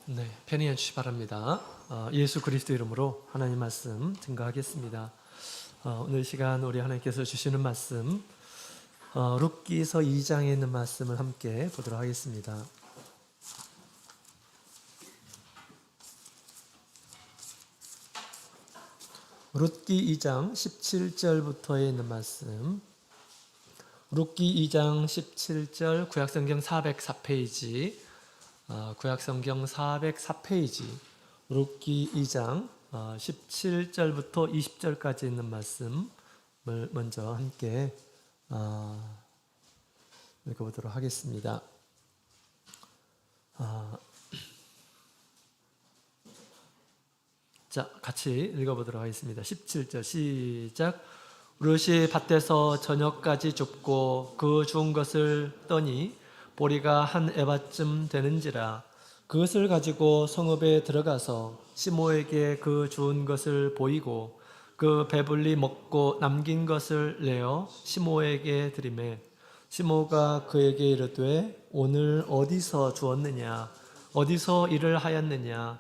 네, 편히 해주시 기 바랍니다. 예수 그리스도 이름으로 하나님 말씀 증거하겠습니다. 오늘 시간 우리 하나님께서 주시는 말씀 룻기서 2장에 있는 말씀을 함께 보도록 하겠습니다. 룻기 2장 17절부터에 있는 말씀. 룻기 2장 17절 구약성경 404페이지 구약성경 404페이지 룻기 2장 17절부터 20절까지 있는 말씀을 먼저 함께 읽어보도록 하겠습니다. 자, 같이 읽어보도록 하겠습니다. 17절 시작. 룻이 밭에서 저녁까지 줍고 그 주운 것을 떠니 보리가 한 에바쯤 되는지라 그것을 가지고 성읍에 들어가서 시모에게 그 주운 것을 보이고 그 배불리 먹고 남긴 것을 내어 시모에게 드리매 시모가 그에게 이르되 오늘 어디서 주었느냐 어디서 일을 하였느냐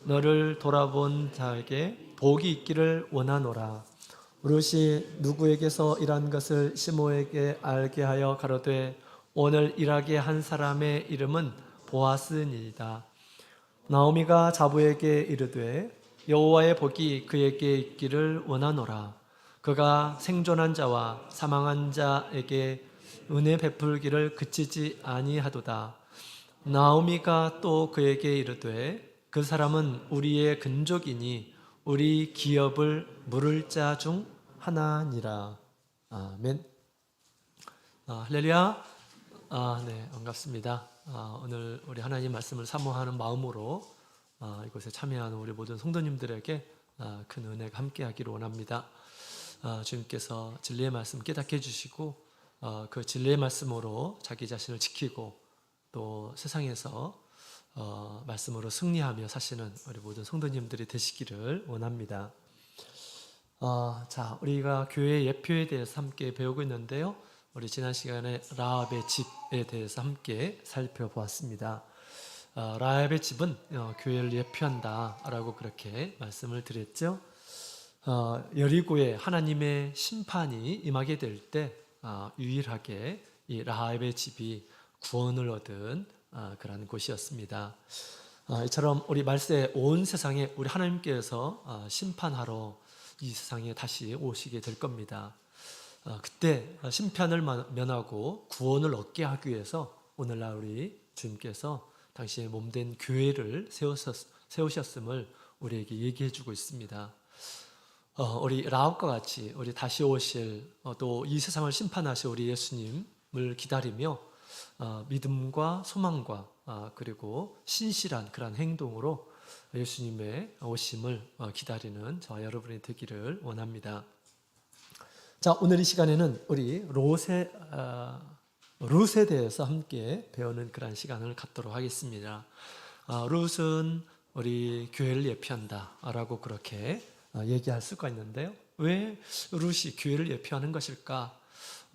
너를 돌아본 자에게 복이 있기를 원하노라. 룻이 누구에게서 일한 것을 시모에게 알게 하여 가로되 오늘 일하게 한 사람의 이름은 보아스니이다. 나오미가 자부에게 이르되 여호와의 복이 그에게 있기를 원하노라. 그가 생존한 자와 사망한 자에게 은혜 베풀기를 그치지 아니하도다. 나오미가 또 그에게 이르되 그 사람은 우리의 근족이니 우리 기업을 물을 자 중 하나니라. 아멘. 할렐루야. 네, 반갑습니다. 오늘 우리 하나님 말씀을 사모하는 마음으로 이곳에 참여하는 우리 모든 성도님들에게 큰 은혜가 함께하기를 원합니다. 주님께서 진리의 말씀 깨닫게 해주시고 그 진리의 말씀으로 자기 자신을 지키고 또 세상에서 말씀으로 승리하며 사시는 우리 모든 성도님들이 되시기를 원합니다. 자, 우리가 교회 예표에 대해서 함께 배우고 있는데요. 우리 지난 시간에 라합의 집에 대해서 함께 살펴보았습니다. 라합의 집은 교회를 예표한다라고 그렇게 말씀을 드렸죠. 여리고에 하나님의 심판이 임하게 될 때 유일하게 이 라합의 집이 구원을 얻은 그런 곳이었습니다. 이처럼 우리 말세 온 세상에 우리 하나님께서 심판하러 이 세상에 다시 오시게 될 겁니다. 그때 심판을 면하고 구원을 얻게 하기 위해서 오늘날 우리 주님께서 당신의 몸된 교회를 세우셨음을 우리에게 얘기해 주고 있습니다. 우리 라합과 같이 우리 다시 오실 또 이 세상을 심판하실 우리 예수님을 기다리며 믿음과 소망과 그리고 신실한 그런 행동으로 예수님의 오심을 기다리는 저와 여러분이 되기를 원합니다. 자, 오늘 이 시간에는 우리 룻에 대해서 함께 배우는 그런 시간을 갖도록 하겠습니다. 룻은 우리 교회를 예표한다라고 그렇게 얘기할 수가 있는데요. 왜 룻이 교회를 예표하는 것일까?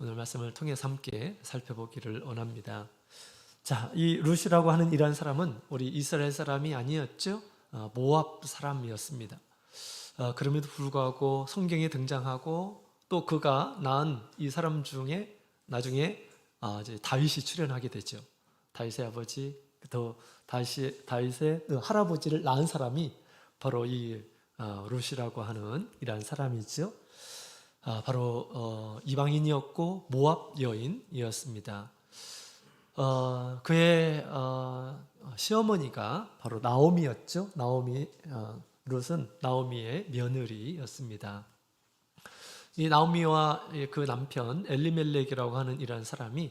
오늘 말씀을 통해서 함께 살펴보기를 원합니다. 자, 이 룻이라고 하는 이란 사람은 우리 이스라엘 사람이 아니었죠. 모압 사람이었습니다. 그럼에도 불구하고 성경에 등장하고 또 그가 낳은 이 사람 중에 나중에 이제 다윗이 출현하게 되죠. 다윗의 아버지, 또 다윗의 할아버지를 낳은 사람이 바로 이 룻이라고 하는 이란 사람이죠. 바로 이방인이었고 모압 여인이었습니다. 그의 시어머니가 바로 나오미였죠. 룻은 나오미의 며느리였습니다. 이 나오미와 그 남편 엘리멜렉이라고 하는 이런 사람이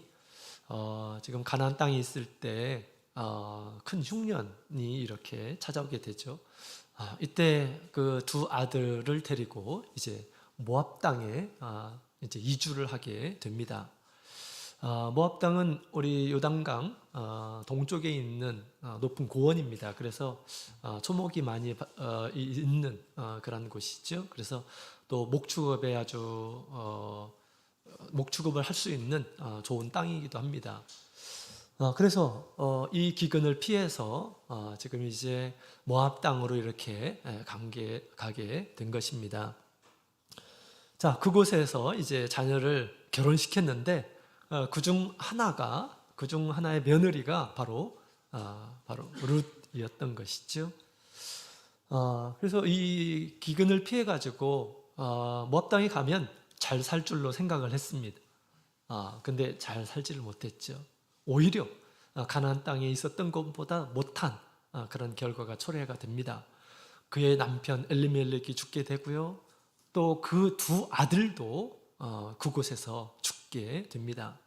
지금 가나안 땅에 있을 때 큰 흉년이 이렇게 찾아오게 되죠. 이때 그 두 아들을 데리고 이제 모압 땅에 이제 이주를 하게 됩니다. 모압 땅은 우리 요단강 동쪽에 있는 높은 고원입니다. 그래서 초목이 많이 있는 그런 곳이죠. 그래서 또 목축업에 목축업을 할 수 있는 좋은 땅이기도 합니다. 그래서 이 기근을 피해서 지금 이제 모압 땅으로 이렇게 가게 된 것입니다. 자, 그곳에서 이제 자녀를 결혼시켰는데 그중 하나의 며느리가 바로 룻이었던 것이죠. 그래서 이 기근을 피해 가지고 모압 땅에 가면 잘 살 줄로 생각을 했습니다. 근데 잘 살지를 못했죠. 오히려 가나안 땅에 있었던 것보다 못한 그런 결과가 초래가 됩니다. 그의 남편 엘리멜렉이 죽게 되고요. 또 그 두 아들도 그곳에서 죽게 됩니다.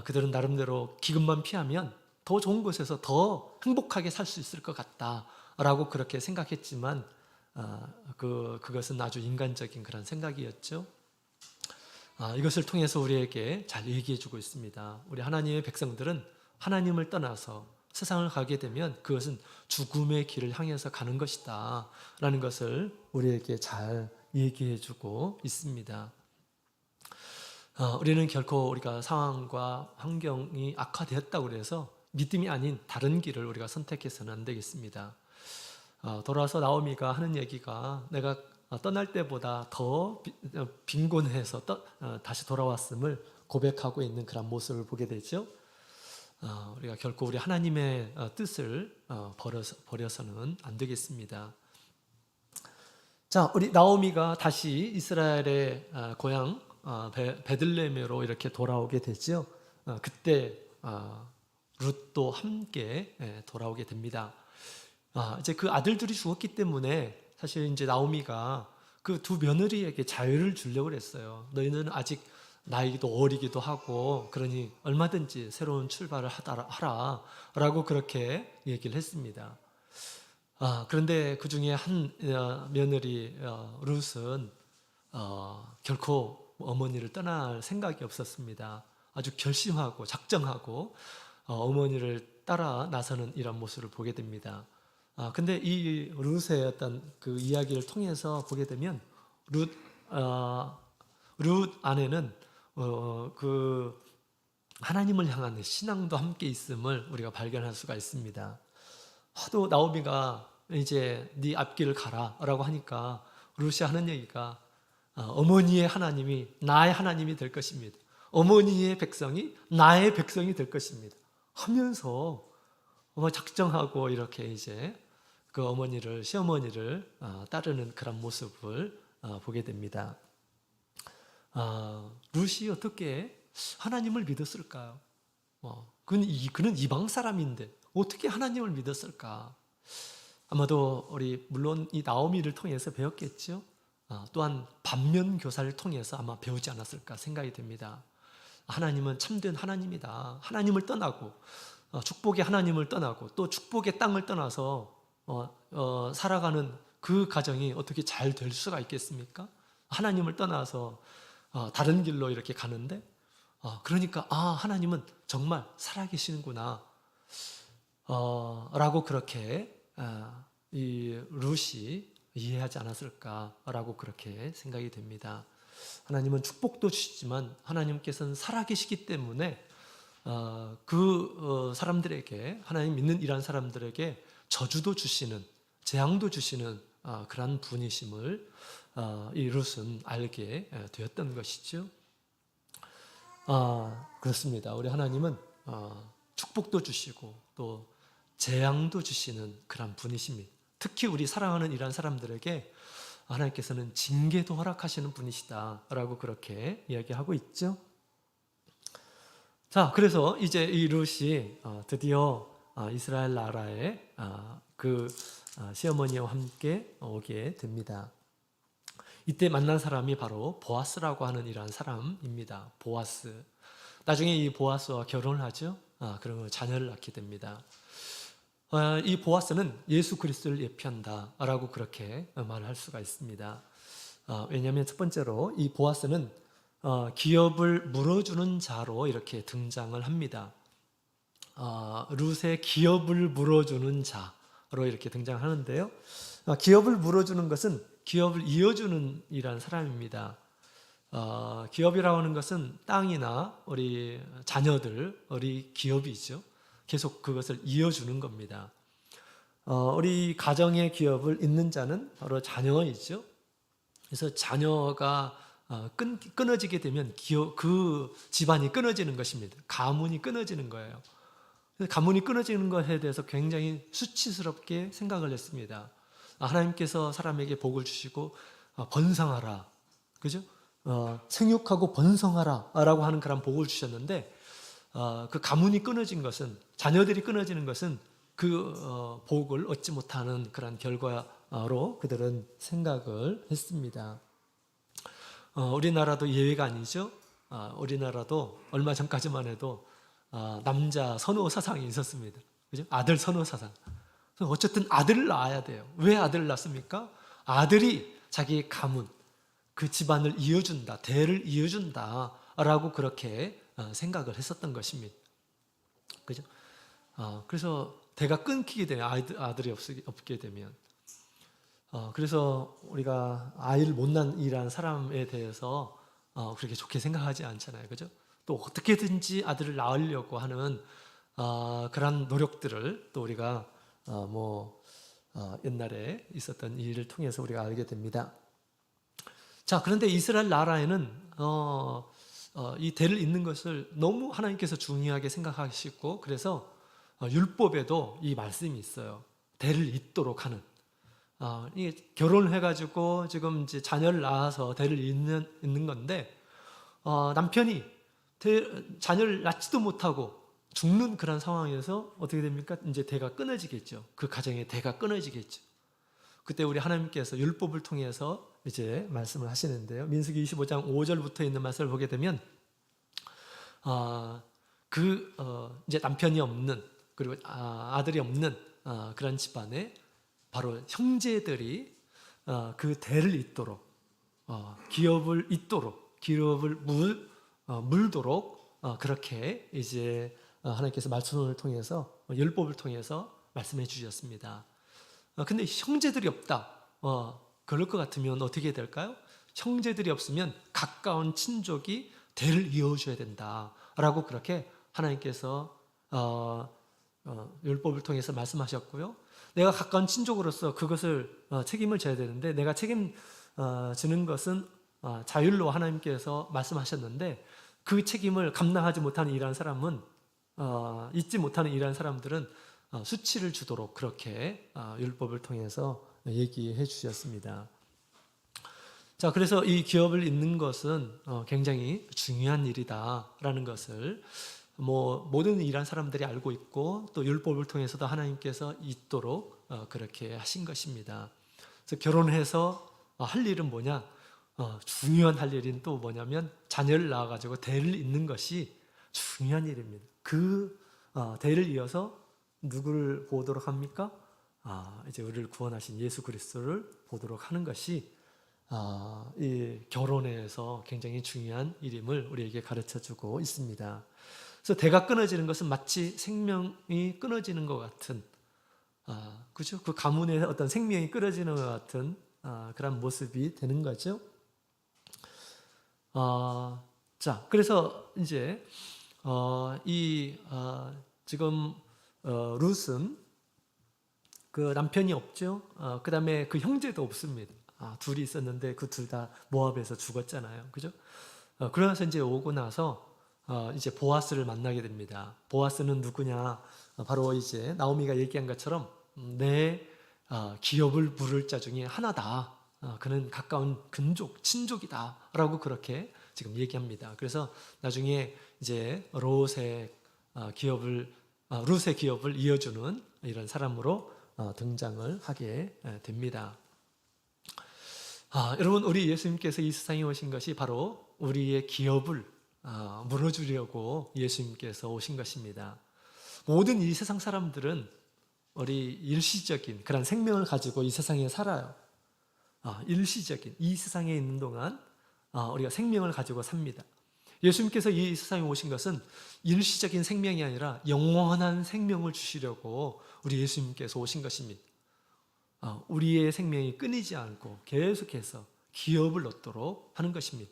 그들은 나름대로 기근만 피하면 더 좋은 곳에서 더 행복하게 살 수 있을 것 같다라고 그렇게 생각했지만 그것은 아주 인간적인 그런 생각이었죠. 이것을 통해서 우리에게 잘 얘기해주고 있습니다. 우리 하나님의 백성들은 하나님을 떠나서 세상을 가게 되면 그것은 죽음의 길을 향해서 가는 것이다 라는 것을 우리에게 잘 얘기해주고 있습니다. 우리는 결코 우리가 상황과 환경이 악화되었다고 해서 믿음이 아닌 다른 길을 우리가 선택해서는 안 되겠습니다. 돌아와서 나오미가 하는 얘기가 내가 떠날 때보다 더 빈곤해서 다시 돌아왔음을 고백하고 있는 그런 모습을 보게 되죠. 우리가 결코 우리 하나님의 뜻을 버려서는 안 되겠습니다. 자, 우리 나오미가 다시 이스라엘의 고향 베들레헴으로 이렇게 돌아오게 되죠. 그때 룻도 함께 돌아오게 됩니다. 이제 그 아들들이 죽었기 때문에 사실 이제 나오미가 그 두 며느리에게 자유를 주려고 했어요. 너희는 아직 나이도 어리기도 하고 그러니 얼마든지 새로운 출발을 하라 라고 그렇게 얘기를 했습니다. 그런데 그 중에 한 며느리 룻은 결코 어머니를 떠날 생각이 없었습니다. 아주 결심하고 작정하고 어머니를 따라 나서는 이런 모습을 보게 됩니다. 근데 이 룻의 어떤 그 이야기를 통해서 보게 되면 룻 안에는 그 하나님을 향한 신앙도 함께 있음을 우리가 발견할 수가 있습니다. 하도 나오미가 이제 네 앞길을 가라라고 하니까 룻이 하는 얘기가 어머니의 하나님이 나의 하나님이 될 것입니다. 어머니의 백성이 나의 백성이 될 것입니다. 하면서 작정하고 이렇게 이제 그 시어머니를 따르는 그런 모습을 보게 됩니다. 룻이 어떻게 하나님을 믿었을까요? 그는 이방 사람인데 어떻게 하나님을 믿었을까? 아마도 물론 이 나오미를 통해서 배웠겠죠. 또한 반면 교사를 통해서 아마 배우지 않았을까 생각이 됩니다. 하나님은 참된 하나님이다. 하나님을 떠나고 축복의 하나님을 떠나고 또 축복의 땅을 떠나서 살아가는 그 가정이 어떻게 잘 될 수가 있겠습니까? 하나님을 떠나서 다른 길로 이렇게 가는데 그러니까 하나님은 정말 살아계시는구나 라고 그렇게 이 룻이 이해하지 않았을까라고 그렇게 생각이 됩니다. 하나님은 축복도 주시지만 하나님께서는 살아계시기 때문에 그 사람들에게 하나님 믿는 이런 사람들에게 저주도 주시는 재앙도 주시는 그런 분이심을 이 룻은 알게 되었던 것이죠. 그렇습니다. 우리 하나님은 축복도 주시고 또 재앙도 주시는 그런 분이십니다. 특히 우리 사랑하는 이런 사람들에게 하나님께서는 징계도 허락하시는 분이시다라고 그렇게 이야기하고 있죠. 자, 그래서 이제 이 룻이 드디어 이스라엘 나라에 그 시어머니와 함께 오게 됩니다. 이때 만난 사람이 바로 보아스라고 하는 이러한 사람입니다. 보아스. 나중에 이 보아스와 결혼을 하죠. 그러면 자녀를 낳게 됩니다. 이 보아스는 예수 그리스도를 예표한다라고 그렇게 말할 수가 있습니다. 왜냐하면 첫 번째로 이 보아스는 기업을 물어주는 자로 이렇게 등장을 합니다. 룻의 기업을 물어주는 자로 이렇게 등장하는데요. 기업을 물어주는 것은 기업을 이어주는 이란 사람입니다. 기업이라고 하는 것은 땅이나 우리 자녀들, 우리 기업이죠. 계속 그것을 이어주는 겁니다. 우리 가정의 기업을 잇는 자는 바로 자녀이죠. 그래서 자녀가 끊어지게 되면 그 집안이 끊어지는 것입니다. 가문이 끊어지는 거예요. 가문이 끊어지는 것에 대해서 굉장히 수치스럽게 생각을 했습니다. 하나님께서 사람에게 복을 주시고 번성하라, 그죠? 생육하고 번성하라 라고 하는 그런 복을 주셨는데, 그 가문이 끊어진 것은, 자녀들이 끊어지는 것은 그 복을 얻지 못하는 그런 결과로 그들은 생각을 했습니다. 우리나라도 예외가 아니죠. 우리나라도 얼마 전까지만 해도 남자 선호 사상이 있었습니다. 그죠? 아들 선호 사상. 어쨌든 아들을 낳아야 돼요. 왜 아들을 낳습니까? 아들이 자기 가문, 그 집안을 이어준다, 대를 이어준다라고 그렇게 생각을 했었던 것입니다. 그죠? 그래서 대가 끊기게 되면, 아들이 없게 되면, 그래서 우리가 아이를 못 낳으라는 사람에 대해서 그렇게 좋게 생각하지 않잖아요. 그죠? 또 어떻게든지 아들을 낳으려고 하는 그런 노력들을 또 우리가 옛날에 있었던 일을 통해서 우리가 알게 됩니다. 자, 그런데 이스라엘 나라에는 이 대를 잇는 것을 너무 하나님께서 중요하게 생각하시고, 그래서 율법에도 이 말씀이 있어요. 대를 잇도록 하는. 결혼을 해가지고 지금 이제 자녀를 낳아서 대를 잇는 건데, 남편이 자녀를 낳지도 못하고 죽는 그런 상황에서 어떻게 됩니까? 이제 대가 끊어지겠죠. 그 가정의 대가 끊어지겠죠. 그때 우리 하나님께서 율법을 통해서 이제 말씀을 하시는데요. 민수기 25장 5절부터 있는 말씀을 보게 되면, 이제 남편이 없는, 그리고 아들이 없는 그런 집안에 바로 형제들이 그 대를 잇도록, 기업을 잇도록, 기업을 물도록 그렇게 이제 하나님께서 말씀을 통해서, 율법을 통해서 말씀해 주셨습니다. 근데 형제들이 없다. 그럴 것 같으면 어떻게 될까요? 형제들이 없으면 가까운 친족이 대를 이어줘야 된다라고 그렇게 하나님께서 율법을 통해서 말씀하셨고요. 내가 가까운 친족으로서 그것을 책임을 져야 되는데, 내가 책임지는 것은 자율로 하나님께서 말씀하셨는데, 그 책임을 감당하지 못하는 이러한 사람은, 잊지 못하는 이러한 사람들은 수치를 주도록 그렇게 율법을 통해서 얘기해 주셨습니다. 자, 그래서 이 기업을 잇는 것은 굉장히 중요한 일이다라는 것을 모든 일한 사람들이 알고 있고, 또 율법을 통해서도 하나님께서 잇도록 그렇게 하신 것입니다. 그래서 결혼해서 할 일은 뭐냐? 중요한 할 일은 또 뭐냐면, 자녀를 낳아가지고 대를 잇는 것이 중요한 일입니다. 그 대를 이어서 누구를 보도록 합니까? 이제 우리를 구원하신 예수 그리스도를 보도록 하는 것이 이 결혼에서 굉장히 중요한 일임을 우리에게 가르쳐주고 있습니다. 그래서 대가 끊어지는 것은 마치 생명이 끊어지는 것 같은, 그죠? 그 가문의 어떤 생명이 끊어지는 것 같은 그런 모습이 되는 거죠. 자, 그래서 이제 지금 룻은 그 남편이 없죠. 그 다음에 그 형제도 없습니다. 둘이 있었는데 그 둘 다 모압에서 죽었잖아요. 그죠? 그러면서 이제 오고 나서 이제 보아스를 만나게 됩니다. 보아스는 누구냐? 바로 이제 나오미가 얘기한 것처럼 내 기업을 물을 자 중에 하나다. 그는 가까운 근족, 친족이다라고 그렇게 지금 얘기합니다. 그래서 나중에 이제 룻의 기업을 이어주는 이런 사람으로 등장을 하게 됩니다. 여러분, 우리 예수님께서 이 세상에 오신 것이 바로 우리의 기업을 물어주려고 예수님께서 오신 것입니다. 모든 이 세상 사람들은 우리 일시적인 그런 생명을 가지고 이 세상에 살아요. 일시적인 이 세상에 있는 동안 우리가 생명을 가지고 삽니다. 예수님께서 이 세상에 오신 것은 일시적인 생명이 아니라 영원한 생명을 주시려고 우리 예수님께서 오신 것입니다. 우리의 생명이 끊이지 않고 계속해서 기업을 얻도록 하는 것입니다.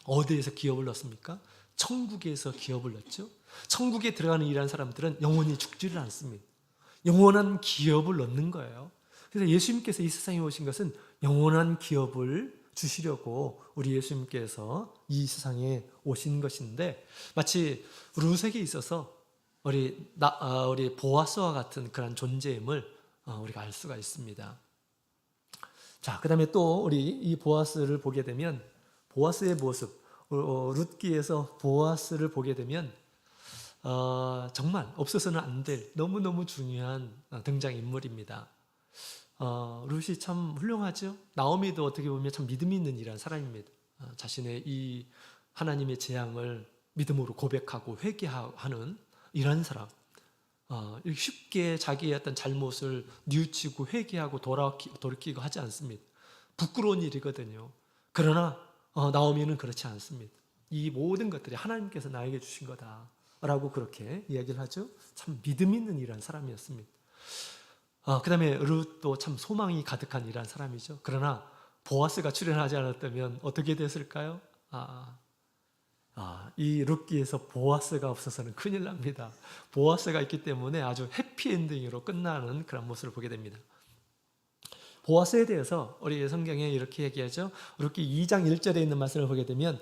어디에서 기업을 얻습니까? 천국에서 기업을 얻죠. 천국에 들어가는 일하는 사람들은 영원히 죽지를 않습니다. 영원한 기업을 얻는 거예요. 그래서 예수님께서 이 세상에 오신 것은 영원한 기업을 주시려고 우리 예수님께서 이 세상에 오신 것인데, 마치 룻에게 있어서 우리 보아스와 같은 그런 존재임을 우리가 알 수가 있습니다. 자, 그 다음에 또 우리 이 보아스를 보게 되면, 보아스의 모습, 룻기에서 보아스를 보게 되면 정말 없어서는 안 될 너무너무 중요한 등장인물입니다. 룻이 참 훌륭하죠. 나오미도 어떻게 보면 참 믿음이 있는 이란 사람입니다. 자신의 이 하나님의 재앙을 믿음으로 고백하고 회개하는 이런 사람. 쉽게 자기의 어떤 잘못을 뉘우치고 회개하고 돌이키고 하지 않습니다. 부끄러운 일이거든요. 그러나 나오미는 그렇지 않습니다. 이 모든 것들이 하나님께서 나에게 주신 거다라고 그렇게 이야기를 하죠. 참 믿음 있는 이란 사람이었습니다. 그 다음에 룻도 참 소망이 가득한 이란 사람이죠. 그러나 보아스가 출연하지 않았다면 어떻게 됐을까요? 이 룻기에서 보아스가 없어서는 큰일 납니다. 보아스가 있기 때문에 아주 해피엔딩으로 끝나는 그런 모습을 보게 됩니다. 보아스에 대해서 우리 성경에 이렇게 얘기하죠. 룻기 2장 1절에 있는 말씀을 보게 되면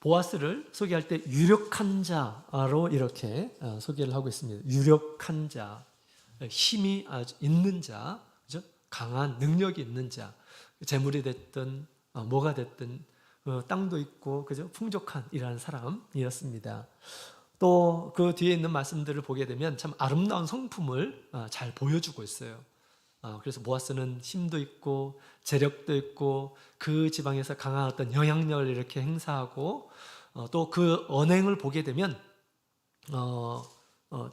보아스를 소개할 때 유력한 자로 이렇게 소개를 하고 있습니다. 유력한 자, 힘이 아주 있는 자, 그죠? 강한 능력이 있는 자, 재물이 됐든 뭐가 됐든 땅도 있고, 그죠? 풍족한 이러한 사람이었습니다. 또 그 뒤에 있는 말씀들을 보게 되면 참 아름다운 성품을 잘 보여주고 있어요. 그래서 보아스는 힘도 있고 재력도 있고 그 지방에서 강한 어떤 영향력을 이렇게 행사하고 또 그 언행을 보게 되면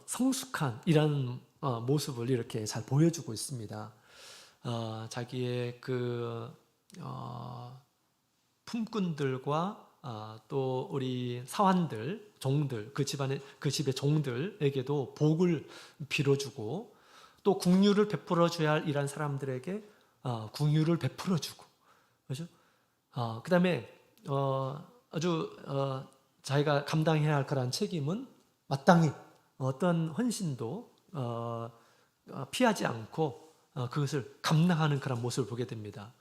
성숙한 이런 모습을 이렇게 잘 보여주고 있습니다. 자기의 그 품꾼들과 또 우리 사환들, 종들, 그 집의 종들에게도 복을 빌어주고 또 긍휼을 베풀어 줘야 할 이런 사람들에게 긍휼을 베풀어 주고, 그렇죠? 그다음에 아주 자기가 감당해야 할 그런 책임은 마땅히 어떤 헌신도 피하지 않고 그것을 감당하는 그런 모습을 보게 됩니다.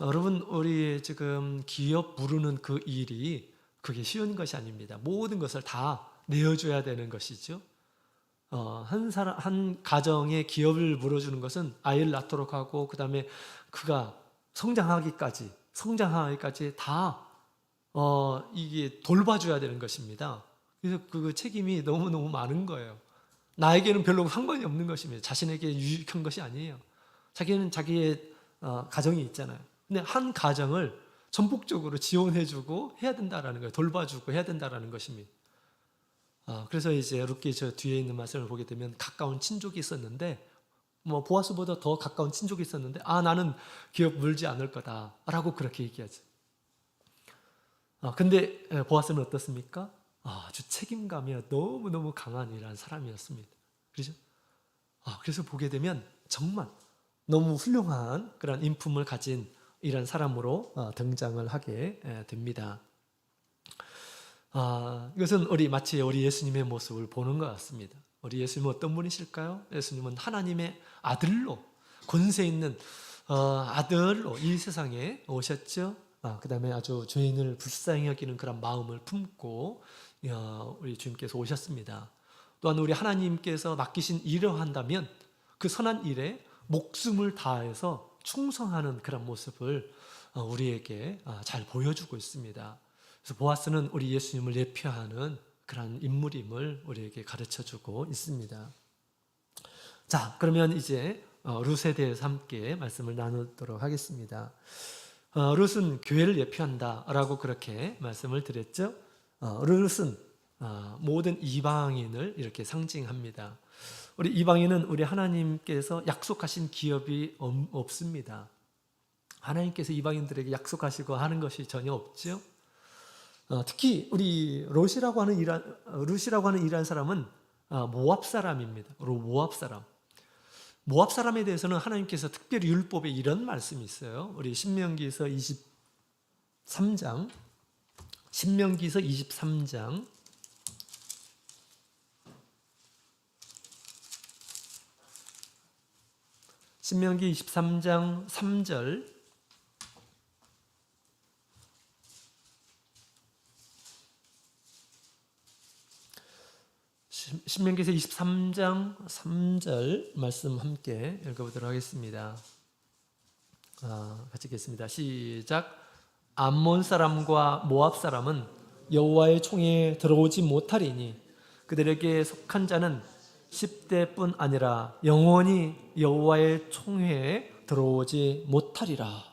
여러분, 우리 지금 기업 부르는 그 일이 그게 쉬운 것이 아닙니다. 모든 것을 다 내어줘야 되는 것이죠. 한 가정의 기업을 물어주는 것은 아이를 낳도록 하고 그 다음에 그가 성장하기까지 다 이게 돌봐줘야 되는 것입니다. 그래서 그 책임이 너무너무 많은 거예요. 나에게는 별로 상관이 없는 것입니다. 자신에게 유익한 것이 아니에요. 자기는 자기의 가정이 있잖아요. 근데 한 가정을 전폭적으로 지원해주고 해야 된다라는 거예요. 돌봐주고 해야 된다라는 것입니다. 그래서 이제 룻기 저 뒤에 있는 말씀을 보게 되면 가까운 친족이 있었는데, 뭐 보아스보다 더 가까운 친족이 있었는데, 나는 기업 물지 않을 거다라고 그렇게 얘기하지. 근데 보아스는 어떻습니까? 아주 책임감이 너무너무 강한 이라는 사람이었습니다. 그렇죠? 그래서 보게 되면 정말 너무 훌륭한 그런 인품을 가진 이런 사람으로 등장을 하게 됩니다. 이것은 마치 우리 예수님의 모습을 보는 것 같습니다. 우리 예수님은 어떤 분이실까요? 예수님은 하나님의 아들로, 권세 있는 아들로 이 세상에 오셨죠. 그 다음에 아주 죄인을 불쌍히 여기는 그런 마음을 품고 우리 주님께서 오셨습니다. 또한 우리 하나님께서 맡기신 일을 한다면 그 선한 일에 목숨을 다해서 충성하는 그런 모습을 우리에게 잘 보여주고 있습니다. 그래서 보아스는 우리 예수님을 예표하는 그런 인물임을 우리에게 가르쳐주고 있습니다. 자, 그러면 이제 룻에 대해서 함께 말씀을 나누도록 하겠습니다. 룻은 교회를 예표한다라고 그렇게 말씀을 드렸죠. 룻은 모든 이방인을 이렇게 상징합니다. 우리 이방인은 우리 하나님께서 약속하신 기업이 없습니다. 하나님께서 이방인들에게 약속하시고 하는 것이 전혀 없죠. 특히 우리 룻이라고 하는 이란 사람은 모압 사람입니다. 모압 사람. 모압 사람에 대해서는 하나님께서 특별히 율법에 이런 말씀이 있어요. 우리 신명기에서 23장 신명기서 23장 3절 신명기서 23장 3절 말씀 함께 읽어보도록 하겠습니다. 같이 읽겠습니다. 시작. 암몬 사람과 모압 사람은 여호와의 총에 들어오지 못하리니 그들에게 속한 자는 10대뿐 아니라 영원히 여호와의 총회에 들어오지 못하리라.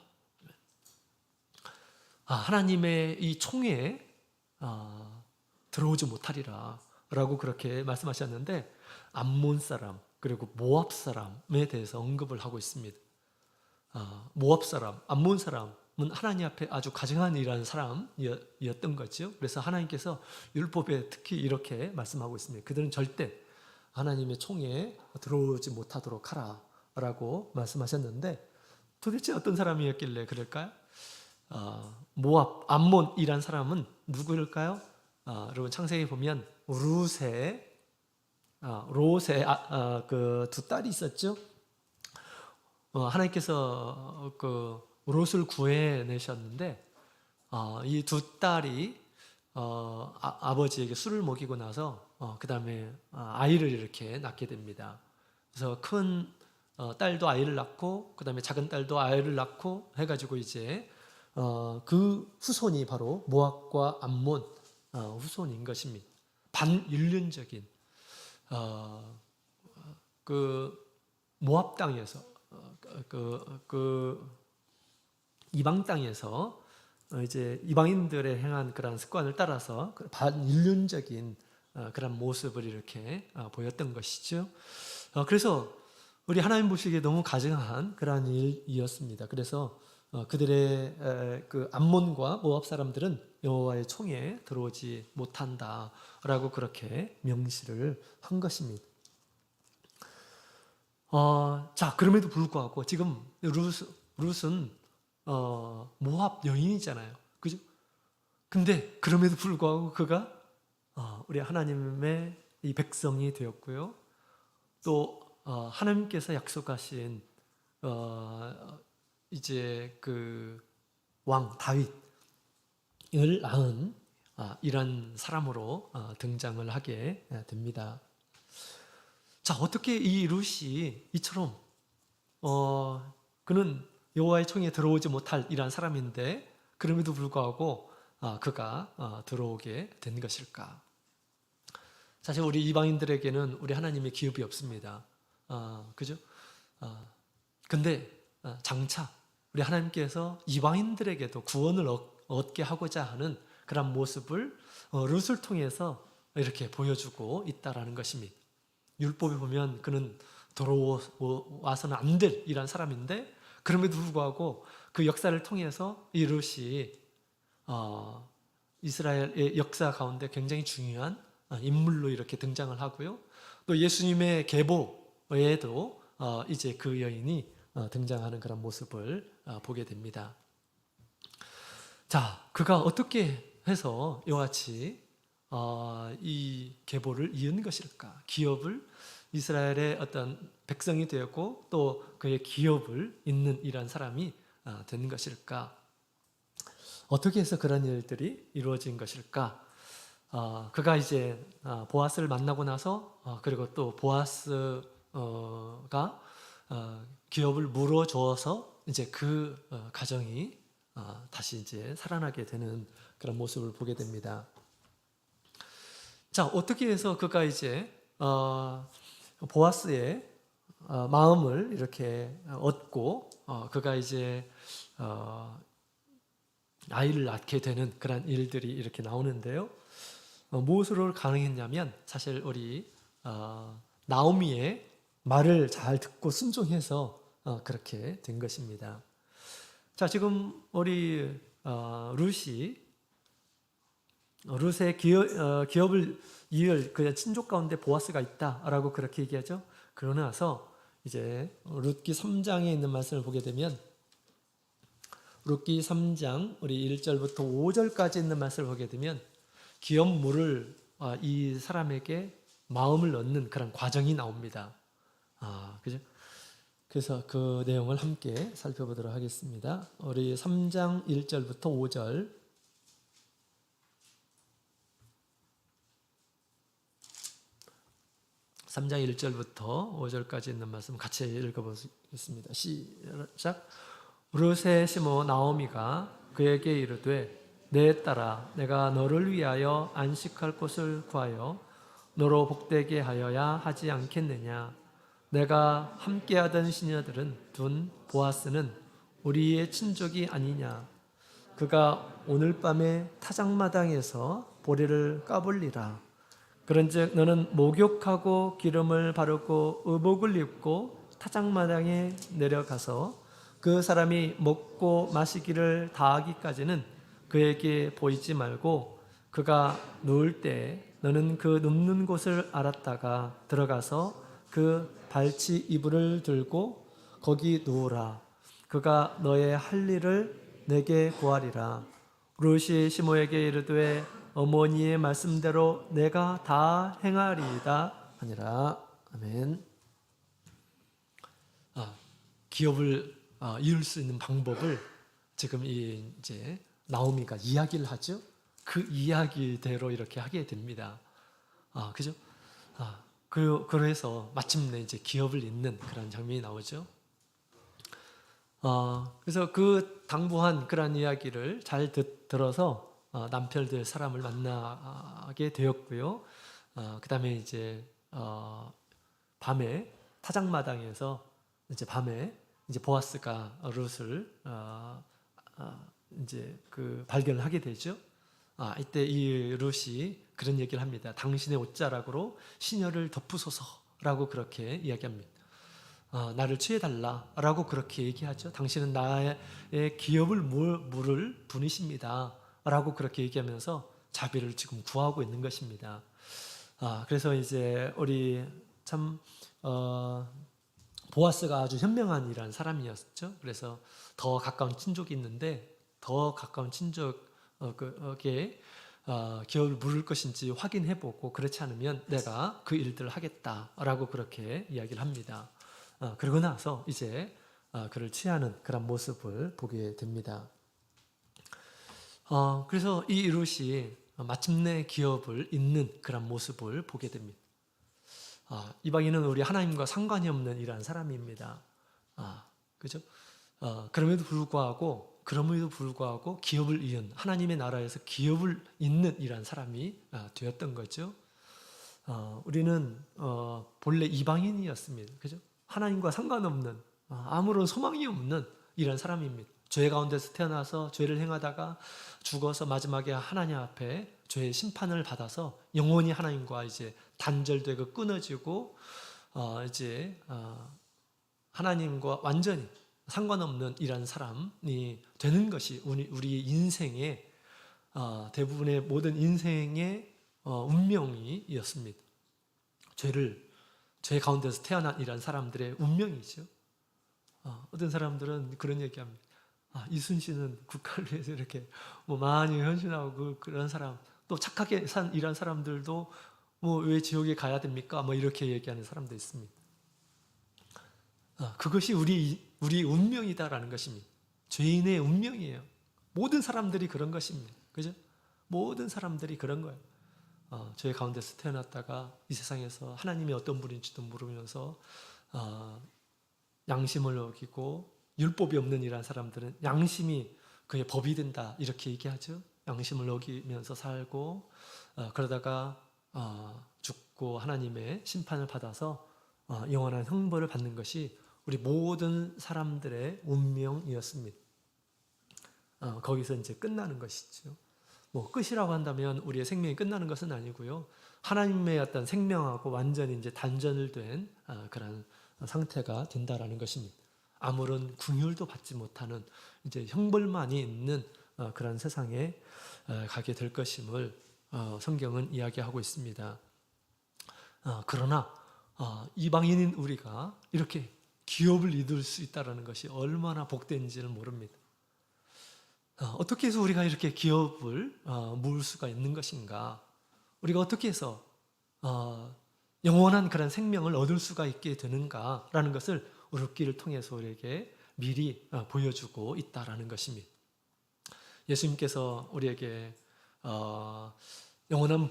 하나님의 이 총회에 들어오지 못하리라 라고 그렇게 말씀하셨는데, 암몬 사람 그리고 모압 사람에 대해서 언급을 하고 있습니다. 모압 사람, 암몬 사람은 하나님 앞에 아주 가증한이라는 사람이었던 거죠. 그래서 하나님께서 율법에 특히 이렇게 말씀하고 있습니다. 그들은 절대 하나님의 총에 들어오지 못하도록 하라 라고 말씀하셨는데, 도대체 어떤 사람이었길래 그럴까요? 모압, 암몬이란 사람은 누구일까요? 여러분 창세기 보면 롯의 그 두 딸이 있었죠. 하나님께서 그 롯을 구해내셨는데, 이 두 딸이 아버지에게 술을 먹이고 나서 그 다음에 아이를 이렇게 낳게 됩니다. 그래서 큰 딸도 아이를 낳고 그 다음에 작은 딸도 아이를 낳고 해가지고 이제 그 후손이 바로 모압과 암몬 후손인 것입니다. 반인륜적인 그 모압 땅에서 그 이방 땅에서 이제 이방인들의 행한 그런 습관을 따라서 반인륜적인 그런 모습을 이렇게 보였던 것이죠. 그래서 우리 하나님 보시기에 너무 가증한 그러한 일이었습니다. 그래서 그들의 그 암몬과 모압 사람들은 여호와의 총에 들어오지 못한다라고 그렇게 명시를 한 것입니다. 자, 그럼에도 불구하고 지금 룻은 모압 여인이잖아요, 그죠? 근데 그럼에도 불구하고 그가 우리 하나님의 이 백성이 되었고요. 또 하나님께서 약속하신 이제 그 왕 다윗을 낳은 이런 사람으로 등장을 하게 됩니다. 자, 어떻게 이 룻이 이처럼 그는 여호와의 총에 들어오지 못할 이런 사람인데 그럼에도 불구하고 그가 들어오게 된 것일까? 사실 우리 이방인들에게는 우리 하나님의 기업이 없습니다. 그죠? 근데 장차 우리 하나님께서 이방인들에게도 구원을 얻게 하고자 하는 그런 모습을 룻을 통해서 이렇게 보여주고 있다라는 것입니다. 율법에 보면 그는 돌아와서는 안 될 이란 사람인데 그럼에도 불구하고 그 역사를 통해서 이 룻이 이스라엘의 역사 가운데 굉장히 중요한 인물로 이렇게 등장을 하고요. 또 예수님의 계보에도 이제 그 여인이 등장하는 그런 모습을 보게 됩니다. 자, 그가 어떻게 해서 이와 같이 이 계보를 이은 것일까? 기업을 이스라엘의 어떤 백성이 되었고 또 그의 기업을 잇는 이런 사람이 된 것일까? 어떻게 해서 그런 일들이 이루어진 것일까? 그가 이제 보아스를 만나고 나서 그리고 또 보아스가 기업을 물어줘서 이제 그 가정이 다시 이제 살아나게 되는 그런 모습을 보게 됩니다. 자, 어떻게 해서 그가 이제 보아스의 마음을 이렇게 얻고 그가 이제 아이를 낳게 되는 그런 일들이 이렇게 나오는데요. 무엇으로 가능했냐면 사실 우리 나오미의 말을 잘 듣고 순종해서 그렇게 된 것입니다. 자, 지금 우리 룻의 기업을 이을 그의 친족 가운데 보아스가 있다라고 그렇게 얘기하죠. 그러고 나서 이제 룻기 3장에 있는 말씀을 보게 되면 룻기 3장 우리 1절부터 5절까지 있는 말씀을 보게 되면 기업물을 이 사람에게 마음을 얻는 그런 과정이 나옵니다. 그죠? 그래서 그 내용을 함께 살펴보도록 하겠습니다. 우리 3장 1절부터 5절. 3장 1절부터 5절까지 있는 말씀 같이 읽어보겠습니다. 시작. 룻의 시모 나오미가 그에게 이르되 내 딸아 내가 너를 위하여 안식할 곳을 구하여 너로 복되게 하여야 하지 않겠느냐. 내가 함께하던 시녀들은 둔 보아스는 우리의 친족이 아니냐. 그가 오늘 밤에 타작마당에서 보리를 까불리라. 그런즉 너는 목욕하고 기름을 바르고 의복을 입고 타작마당에 내려가서 그 사람이 먹고 마시기를 다하기까지는 그에게 보이지 말고 그가 누울 때 너는 그 눕는 곳을 알았다가 들어가서 그 발치 이불을 들고 거기 누우라. 그가 너의 할 일을 내게 구하리라. 룻이 시모에게 이르되 어머니의 말씀대로 내가 다 행하리이다 하니라. 아멘. 기업을 이룰 수 있는 방법을 지금 이제 나오미가 이야기를 하죠. 그 이야기대로 이렇게 하게 됩니다. 그죠? 그래서 마침내 이제 기업을 잇는 그런 장면이 나오죠. 그래서 그 당부한 그런 이야기를 잘 들어서 남편들 사람을 만나게 되었고요. 그 다음에 이제 밤에 타작마당에서 이제 밤에 이제 보아스가 룻을 이제 그 발견을 하게 되죠. 이때 이 룻이 그런 얘기를 합니다. 당신의 옷자락으로 시녀를 덮으소서라고 그렇게 이야기합니다. 나를 취해달라라고 그렇게 얘기하죠. 당신은 나의 기업을 물을 분이십니다 라고 그렇게 얘기하면서 자비를 지금 구하고 있는 것입니다. 그래서 이제 우리 참 보아스가 아주 현명한 이란 사람이었죠. 그래서 더 가까운 친족이 있는데 더 가까운 친족에게 기업을 물을 것인지 확인해보고 그렇지 않으면 내가 그 일들을 하겠다라고 그렇게 이야기를 합니다. 그러고 나서 이제 그를 취하는 그런 모습을 보게 됩니다. 그래서 이 룻이 마침내 기업을 잇는 그런 모습을 보게 됩니다. 이방인은 우리 하나님과 상관이 없는 이러한 사람입니다. 그죠? 그럼에도 불구하고 기업을 이은 하나님의 나라에서 기업을 잇는 이러한 사람이 되었던 거죠. 우리는 본래 이방인이었습니다. 그죠? 하나님과 상관없는 아무런 소망이 없는 이런 사람입니다. 죄 가운데서 태어나서 죄를 행하다가 죽어서 마지막에 하나님 앞에 죄의 심판을 받아서 영원히 하나님과 이제 단절되고 끊어지고 이제 하나님과 완전히 상관없는 이런 사람이 되는 것이 우리 인생의 대부분의 모든 인생의 운명이었습니다. 죄 가운데서 태어난 이런 사람들의 운명이죠. 어떤 사람들은 그런 얘기합니다. 이순신은 국가를 위해서 이렇게 많이 헌신하고 그런 사람, 또 착하게 산 이런 사람들도 왜 지옥에 가야 됩니까? 이렇게 얘기하는 사람도 있습니다. 그것이 우리 운명이다라는 것입니다. 죄인의 운명이에요. 모든 사람들이 그런 것입니다. 그죠? 모든 사람들이 그런 거예요. 죄 가운데서 태어났다가 이 세상에서 하나님이 어떤 분인지도 모르면서 양심을 어기고 율법이 없는 이런 사람들은 양심이 그의 법이 된다 이렇게 얘기하죠. 양심을 어기면서 살고 그러다가 죽고 하나님의 심판을 받아서 영원한 형벌을 받는 것이 우리 모든 사람들의 운명이었습니다. 거기서 이제 끝나는 것이죠. 끝이라고 한다면 우리의 생명이 끝나는 것은 아니고요. 하나님의 어떤 생명하고 완전히 이제 단절을 된 그런 상태가 된다라는 것입니다. 아무런 긍휼도 받지 못하는 이제 형벌만이 있는 그런 세상에 가게 될 것임을 성경은 이야기하고 있습니다. 그러나 이방인인 우리가 이렇게 기업을 이룰 수 있다는 것이 얼마나 복된지를 모릅니다. 어떻게 해서 우리가 이렇게 기업을 모을 수가 있는 것인가? 우리가 어떻게 해서 영원한 그런 생명을 얻을 수가 있게 되는가라는 것을 룻기를 통해서 우리에게 미리 보여주고 있다라는 것입니다. 예수님께서 우리에게 영원한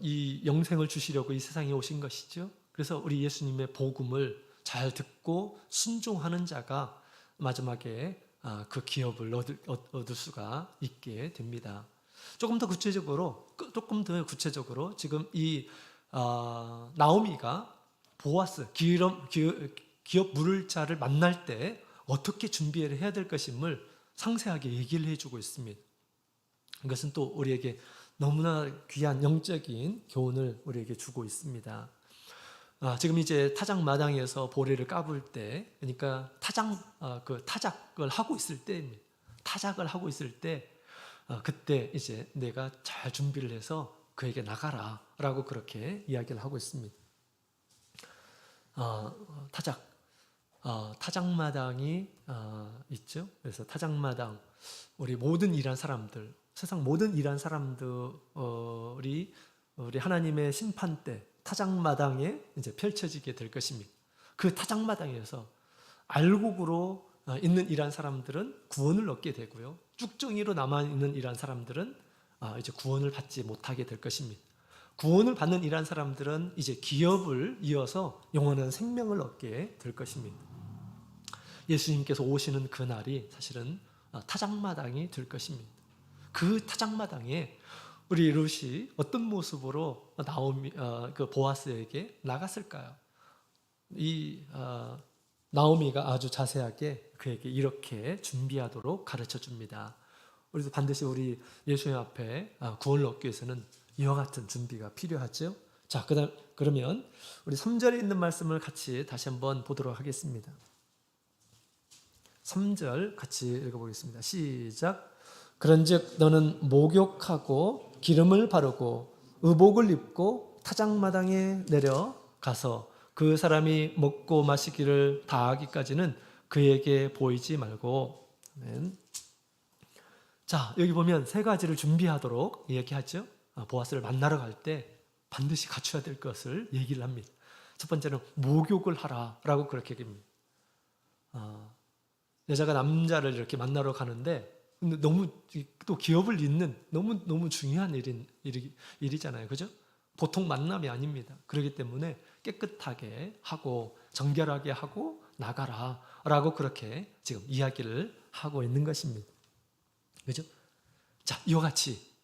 이 영생을 주시려고 이 세상에 오신 것이죠. 그래서 우리 예수님의 복음을 잘 듣고 순종하는 자가 마지막에 그 기업을 얻을 수가 있게 됩니다. 조금 더 구체적으로 지금 이 나오미가 보아스 기업 물을 자를 만날 때 어떻게 준비를 해야 될 것임을 상세하게 얘기를 해주고 있습니다. 이것은 또 우리에게 너무나 귀한 영적인 교훈을 우리에게 주고 있습니다. 지금 이제 타작 마당에서 보리를 까불 때, 그러니까 타작을 하고 있을 때입니다. 타작을 하고 있을 때, 그때 이제 내가 잘 준비를 해서 그에게 나가라라고 그렇게 이야기를 하고 있습니다. 타작마당이 있죠. 그래서 타작마당, 우리 모든 일한 사람들, 세상 모든 일한 사람들이 우리 하나님의 심판 때 타작마당에 이제 펼쳐지게 될 것입니다. 그 타작마당에서 알곡으로 있는 일한 사람들은 구원을 얻게 되고요. 쭉정이로 남아 있는 일한 사람들은 이제 구원을 받지 못하게 될 것입니다. 구원을 받는 일한 사람들은 이제 기업을 이어서 영원한 생명을 얻게 될 것입니다. 예수님께서 오시는 그 날이 사실은 타작마당이 될 것입니다. 그 타작마당에 우리 룻이 어떤 모습으로 그 보아스에게 나갔을까요? 이 나오미가 아주 자세하게 그에게 이렇게 준비하도록 가르쳐 줍니다. 우리도 반드시 우리 예수님 앞에 구원을 얻기 위해서는 이와 같은 준비가 필요하죠. 자, 그러면 우리 3절에 있는 말씀을 같이 다시 한번 보도록 하겠습니다. 3절 같이 읽어보겠습니다. 시작. 그런즉 너는 목욕하고 기름을 바르고 의복을 입고 타작마당에 내려가서 그 사람이 먹고 마시기를 다하기까지는 그에게 보이지 말고. 아멘. 자, 여기 보면 세 가지를 준비하도록 얘기하죠. 보아스를 만나러 갈 때 반드시 갖춰야 될 것을 얘기를 합니다. 첫 번째는 목욕을 하라라고 그렇게 얘기합니다. 여자가 남자를 이렇게 만나러 가는데 근데 너무 또 기업을 잇는 너무 중요한 일이잖아요. 그죠? 보통 만남이 아닙니다. 그렇기 때문에 깨끗하게 하고 정결하게 하고 나가라라고 그렇게 지금 이야기를 하고 있는 것입니다. 그죠? 자, 이와 같이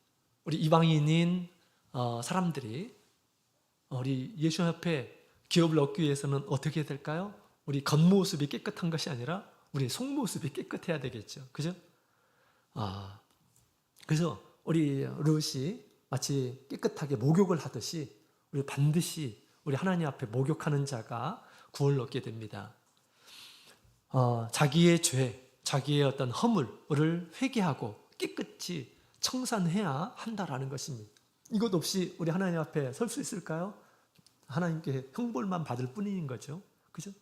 우리 이방인인 사람들이 우리 예수 앞에 기업을 얻기 위해서는 어떻게 해야 될까요? 우리 겉모습이 깨끗한 것이 아니라 우리 속모습이 깨끗해야 되겠죠. 그죠? 그래서 우리 룻이 마치 깨끗하게 목욕을 하듯이 우리 반드시 우리 하나님 앞에 목욕하는 자가 구원을 얻게 됩니다. 자기의 죄, 자기의 어떤 허물을 회개하고 깨끗이 청산해야 한다라는 것입니다. 이것 없이 우리 하나님 앞에 설 수 있을까요? 하나님께 형벌만 받을 뿐인 거죠. 그죠?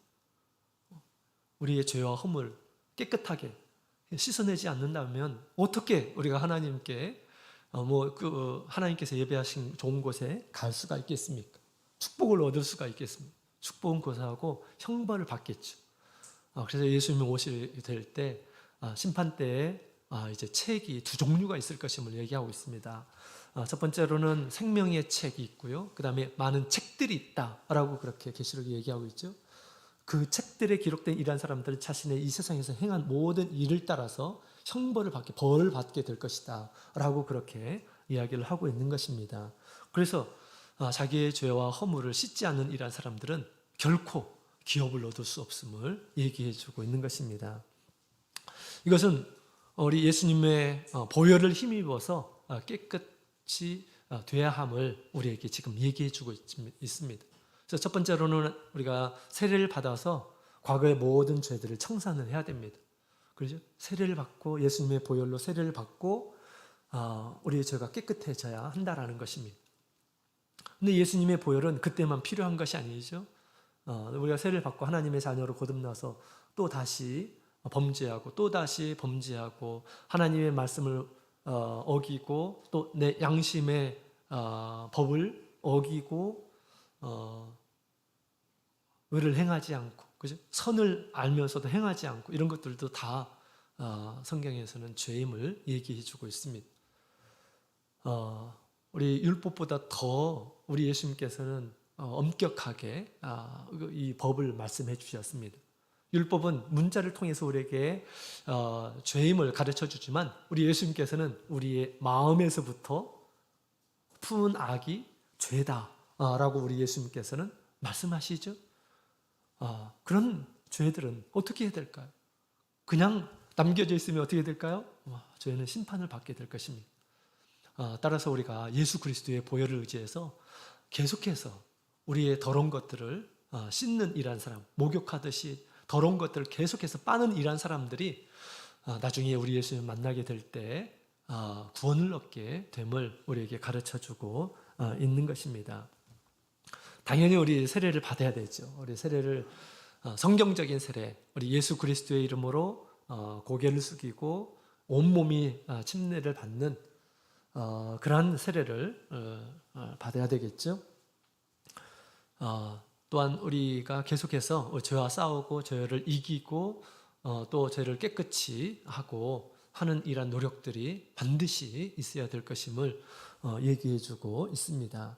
우리의 죄와 허물 깨끗하게 씻어내지 않는다면 어떻게 우리가 하나님께 하나님께서 예배하신 좋은 곳에 갈 수가 있겠습니까? 축복을 얻을 수가 있겠습니까? 축복은 고사하고 형벌을 받겠죠. 그래서 예수님이 오실 때 심판 때에 이제 책이 두 종류가 있을 것임을 얘기하고 있습니다. 첫 번째로는 생명의 책이 있고요. 그 다음에 많은 책들이 있다라고 그렇게 계시록이 얘기하고 있죠. 그 책들에 기록된 일한 사람들 자신의 이 세상에서 행한 모든 일을 따라서 벌을 받게 될 것이다 라고 그렇게 이야기를 하고 있는 것입니다. 그래서 자기의 죄와 허물을 씻지 않는 일한 사람들은 결코 기업을 얻을 수 없음을 얘기해 주고 있는 것입니다. 이것은 우리 예수님의 보혈을 힘입어서 깨끗이 돼야 함을 우리에게 지금 얘기해 주고 있습니다. 그래서 첫 번째로는 우리가 세례를 받아서 과거의 모든 죄들을 청산을 해야 됩니다. 그렇죠? 세례를 받고 예수님의 보혈로 세례를 받고 우리의 죄가 깨끗해져야 한다라는 것입니다. 근데 예수님의 보혈은 그때만 필요한 것이 아니죠. 우리가 세례를 받고 하나님의 자녀로 거듭나서 또 다시 범죄하고 또다시 범죄하고 하나님의 말씀을 어기고 또 내 양심의 법을 어기고 의를 행하지 않고, 그죠? 선을 알면서도 행하지 않고 이런 것들도 다 성경에서는 죄임을 얘기해 주고 있습니다. 우리 율법보다 더 우리 예수님께서는 엄격하게 이 법을 말씀해 주셨습니다. 율법은 문자를 통해서 우리에게 죄임을 가르쳐 주지만 우리 예수님께서는 우리의 마음에서부터 품은 악이 죄다라고 우리 예수님께서는 말씀하시죠. 그런 죄들은 어떻게 해야 될까요? 그냥 남겨져 있으면 어떻게 될까요? 죄는 심판을 받게 될 것입니다. 따라서 우리가 예수 그리스도의 보혈을 의지해서 계속해서 우리의 더러운 것들을 씻는 일한 사람, 목욕하듯이 더러운 것들을 계속해서 빠는 일한 사람들이 나중에 우리 예수님 만나게 될 때 구원을 얻게 됨을 우리에게 가르쳐주고 있는 것입니다. 당연히 우리 세례를 받아야 되죠. 우리 세례를 성경적인 세례, 우리 예수 그리스도의 이름으로 고개를 숙이고 온몸이 침례를 받는 그러한 세례를 받아야 되겠죠. 또한 우리가 계속해서 죄와 싸우고 죄를 이기고 또 죄를 깨끗이 하고 하는 이러한 노력들이 반드시 있어야 될 것임을 얘기해 주고 있습니다.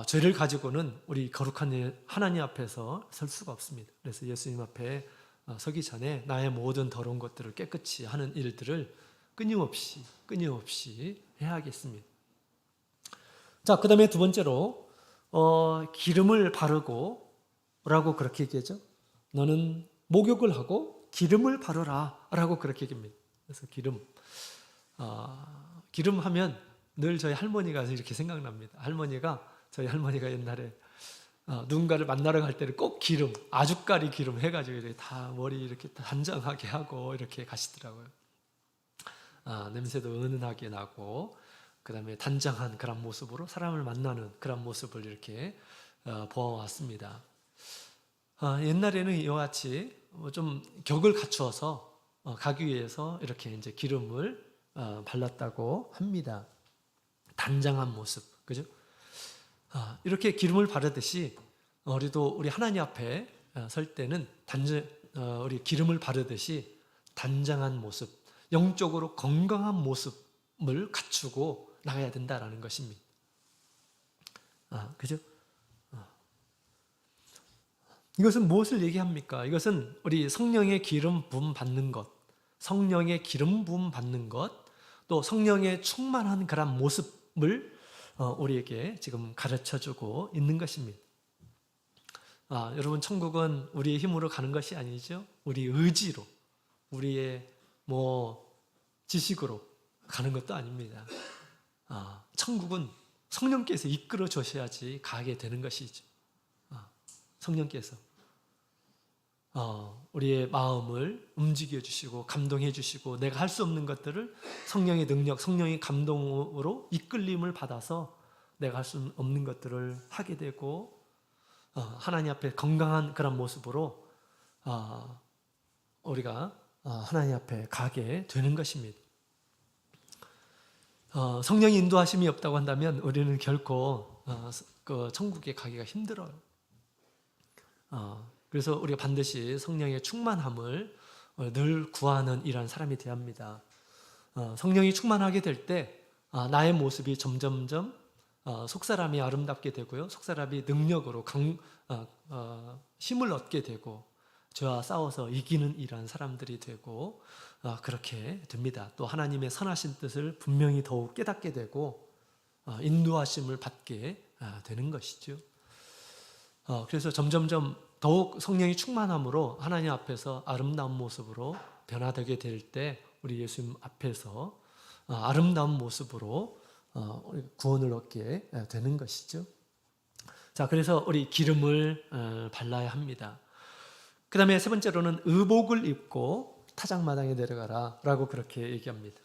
죄를 가지고는 우리 거룩한 하나님 앞에서 설 수가 없습니다. 그래서 예수님 앞에 서기 전에 나의 모든 더러운 것들을 깨끗이 하는 일들을 끊임없이 해야겠습니다. 자, 그 다음에 두 번째로 기름을 바르고 라고 그렇게 얘기하죠. 너는 목욕을 하고 기름을 바르라 라고 그렇게 얘기합니다. 그래서 기름 하면 늘 저희 할머니가 이렇게 생각납니다. 저희 할머니가 옛날에 누군가를 만나러 갈 때는 꼭 기름, 아주까리 기름 해가지고 이렇게 다 머리 이렇게 단정하게 하고 이렇게 가시더라고요. 냄새도 은은하게 나고 그 다음에 단정한 그런 모습으로 사람을 만나는 그런 모습을 이렇게 보아왔습니다. 옛날에는 이와 같이 좀 격을 갖추어서 가기 위해서 이렇게 이제 기름을 발랐다고 합니다. 단정한 모습, 그죠? 이렇게 기름을 바르듯이 우리 하나님 앞에 설 때는 우리 기름을 바르듯이 단정한 모습, 영적으로 건강한 모습을 갖추고 나가야 된다라는 것입니다. 그죠? 이것은 무엇을 얘기합니까? 이것은 우리 성령의 기름 부음 받는 것, 성령의 기름 부음 받는 것, 또 성령의 충만한 그런 모습을 우리에게 지금 가르쳐주고 있는 것입니다. 여러분, 천국은 우리의 힘으로 가는 것이 아니죠. 우리 의지로, 우리의 지식으로 가는 것도 아닙니다. 천국은 성령께서 이끌어 주셔야지 가게 되는 것이죠. 성령께서 우리의 마음을 움직여 주시고 감동해 주시고 내가 할 수 없는 것들을 성령의 능력, 성령의 감동으로 이끌림을 받아서 내가 할 수 없는 것들을 하게 되고 하나님 앞에 건강한 그런 모습으로 우리가 하나님 앞에 가게 되는 것입니다. 성령의 인도하심이 없다고 한다면 우리는 결코 그 천국에 가기가 힘들어요. 그래서 우리가 반드시 성령의 충만함을 늘 구하는 이러한 사람이 되어야 합니다. 성령이 충만하게 될 때 나의 모습이 점점점 속사람이 아름답게 되고요. 속사람이 능력으로 힘을 얻게 되고 죄와 싸워서 이기는 이러한 사람들이 되고 그렇게 됩니다. 또 하나님의 선하신 뜻을 분명히 더욱 깨닫게 되고 인도하심을 받게 되는 것이죠. 그래서 점점점 더욱 성령이 충만함으로 하나님 앞에서 아름다운 모습으로 변화되게 될 때 우리 예수님 앞에서 아름다운 모습으로 구원을 얻게 되는 것이죠. 자, 그래서 우리 기름을 발라야 합니다. 그 다음에 세 번째로는 의복을 입고 타작마당에 내려가라 라고 그렇게 얘기합니다.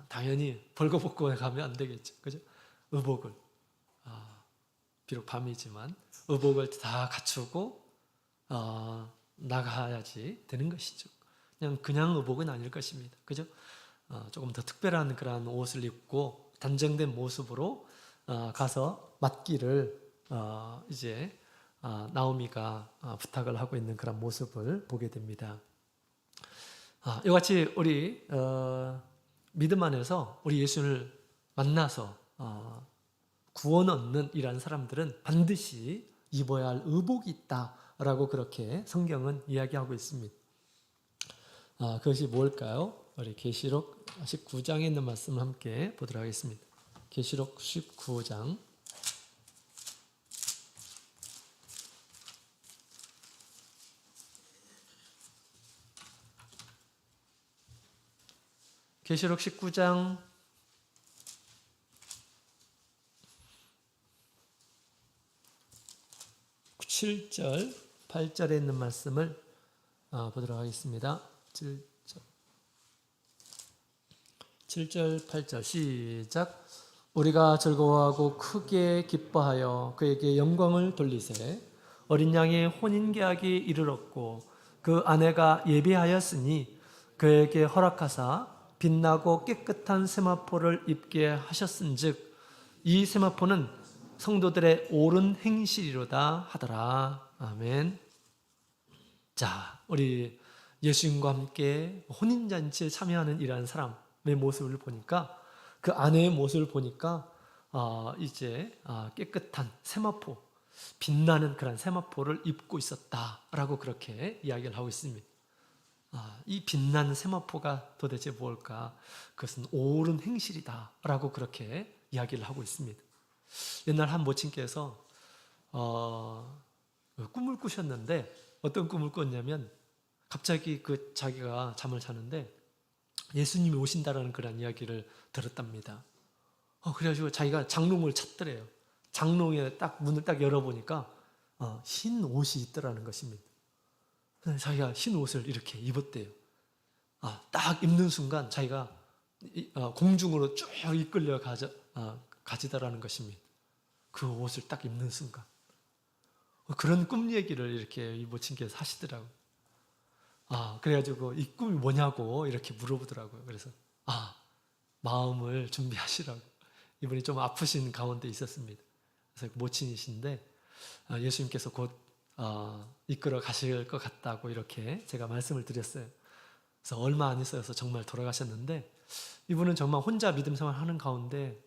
당연히 벌거벗고 가면 안 되겠죠. 그죠? 의복을. 비록 밤이지만 의복을 다 갖추고 나가야지 되는 것이죠. 그냥 의복은 아닐 것입니다. 그죠? 조금 더 특별한 그런 옷을 입고 단정된 모습으로 가서 맡기를 이제 나오미가 부탁을 하고 있는 그런 모습을 보게 됩니다. 이와 같이 우리 믿음 안에서 우리 예수를 만나서 구원 얻는 이러한 사람들은 반드시 입어야 할 의복이 있다라고 그렇게 성경은 이야기하고 있습니다. 그것이 뭘까요? 우리 계시록 19장에 있는 말씀을 함께 보도록 하겠습니다. 계시록 19장 계시록 19장 7절, 8절에 있는 말씀을 보도록 하겠습니다. 7절, 8절 시작. 우리가 즐거워하고 크게 기뻐하여 그에게 영광을 돌리세. 어린 양의 혼인계약이 이르렀고 그 아내가 예비하였으니 그에게 허락하사 빛나고 깨끗한 세마포를 입게 하셨은즉 이 세마포는 성도들의 옳은 행실이로다 하더라. 아멘. 자, 우리 예수님과 함께 혼인잔치에 참여하는 이러한 사람의 모습을 보니까 그 아내의 모습을 보니까 이제 깨끗한 세마포, 빛나는 그런 세마포를 입고 있었다라고 그렇게 이야기를 하고 있습니다. 이 빛나는 세마포가 도대체 뭘까? 그것은 옳은 행실이다라고 그렇게 이야기를 하고 있습니다. 옛날 한 모친께서 꿈을 꾸셨는데 어떤 꿈을 꿨냐면 갑자기 자기가 잠을 자는데 예수님이 오신다라는 그런 이야기를 들었답니다. 그래가지고 자기가 장롱을 찾더래요. 장롱에 딱 문을 딱 열어보니까 흰 옷이 있더라는 것입니다. 자기가 흰 옷을 이렇게 입었대요. 딱 입는 순간 자기가 공중으로 쭉 이끌려 가지다라는 것입니다. 그 옷을 딱 입는 순간. 그런 꿈 얘기를 이렇게 이 모친께서 하시더라고요. 그래가지고 이 꿈이 뭐냐고 이렇게 물어보더라고요. 그래서 마음을 준비하시라고. 이분이 좀 아프신 가운데 있었습니다. 그래서 모친이신데 예수님께서 곧 이끌어 가실 것 같다고 이렇게 제가 말씀을 드렸어요. 그래서 얼마 안 있어서 정말 돌아가셨는데 이분은 정말 혼자 믿음 생활하는 가운데